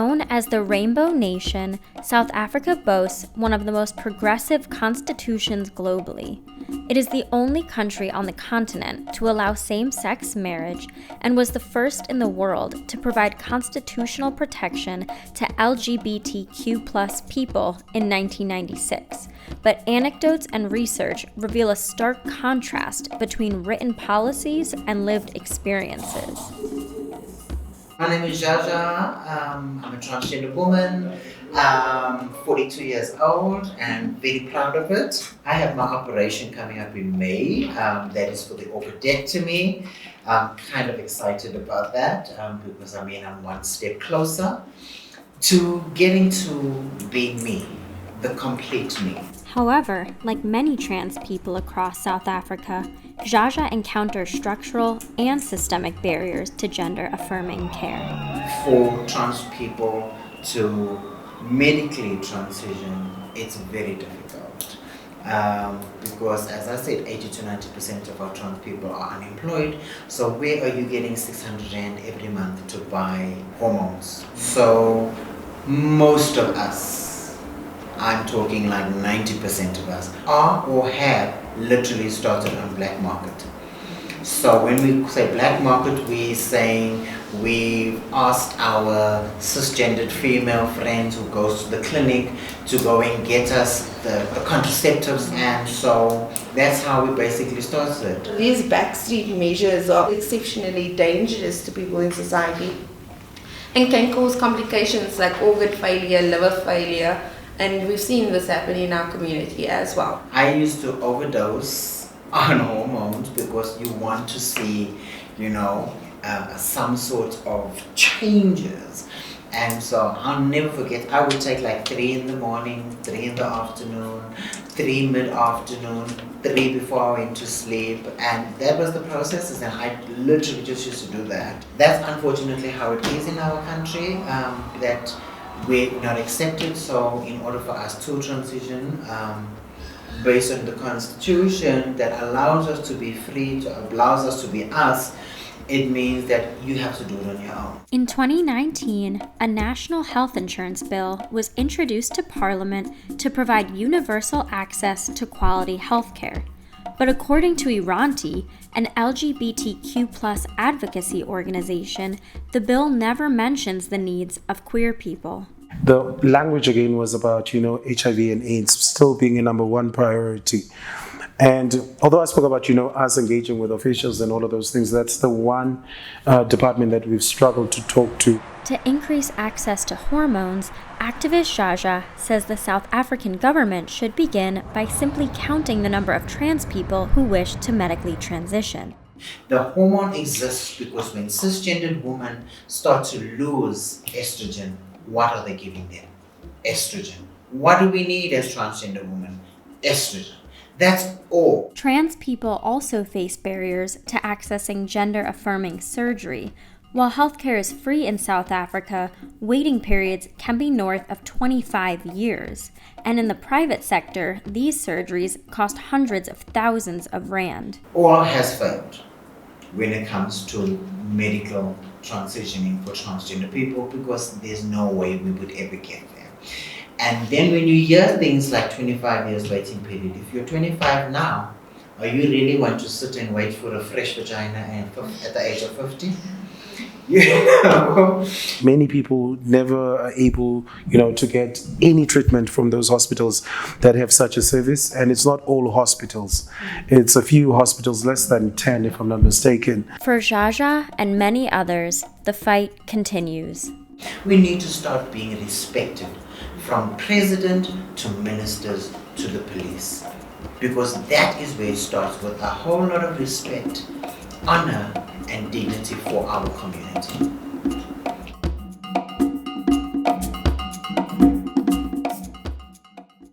Known as the Rainbow Nation, South Africa boasts one of the most progressive constitutions globally. It is the only country on the continent to allow same-sex marriage and was the first in the world to provide constitutional protection to LGBTQ+ people in 1996. But anecdotes and research reveal a stark contrast between written policies and lived experiences. My name is Jaja. I'm a transgender woman. 42 years old and very proud of it. I have my operation coming up in May. That is for the orchidectomy. I'm kind of excited about that because I'm one step closer to getting to being me, the complete me. However, like many trans people across South Africa, Jaja encounters structural and systemic barriers to gender-affirming care. For trans people to medically transition, it's very difficult because, as I said, 80 to 90% of our trans people are unemployed. So where are you getting 600 Rand every month to buy hormones? So most of us, I'm talking like 90% of us, are or have literally started on black market. So when we say black market, we're saying we've asked our cisgendered female friends who goes to the clinic to go and get us the contraceptives, and so that's how we basically started. These backstreet measures are exceptionally dangerous to people in society and can cause complications like organ failure, liver failure, and we've seen this happen in our community as well. I used to overdose on hormones because you want to see, some sort of changes. And so I'll never forget, I would take like 3 in the morning, 3 in the afternoon, 3 mid-afternoon, 3 before I went to sleep. And that was the processes, and I literally just used to do that. That's unfortunately how it is in our country, that we're not accepted. So in order for us to transition, based on the constitution that allows us to be free, allows us to be us, it means that you have to do it on your own. In 2019, a national health insurance bill was introduced to Parliament to provide universal access to quality health care. But according to Iranti, an LGBTQ+ advocacy organization, the bill never mentions the needs of queer people. The language again was about, HIV and AIDS still being a number one priority. And although I spoke about, us engaging with officials and all of those things, that's the one department that we've struggled to talk to. To increase access to hormones, activist Jaja says the South African government should begin by simply counting the number of trans people who wish to medically transition. The hormone exists because when cisgendered women start to lose estrogen, what are they giving them? Estrogen. What do we need as transgender women? Estrogen. That's all. Trans people also face barriers to accessing gender-affirming surgery. While healthcare is free in South Africa, waiting periods can be north of 25 years. And in the private sector, these surgeries cost hundreds of thousands of rand. All has failed when it comes to medical transitioning for transgender people because there's no way we would ever get there. And then when you hear things like 25 years waiting period, if you're 25 now, are you really want to sit and wait for a fresh vagina at the age of 50? Many people never are able, to get any treatment from those hospitals that have such a service. And it's not all hospitals. It's a few hospitals, less than 10, if I'm not mistaken. For Jaja and many others, the fight continues. We need to start being respected, from president to ministers to the police. Because that is where it starts, with a whole lot of respect, honor, and dignity for our community.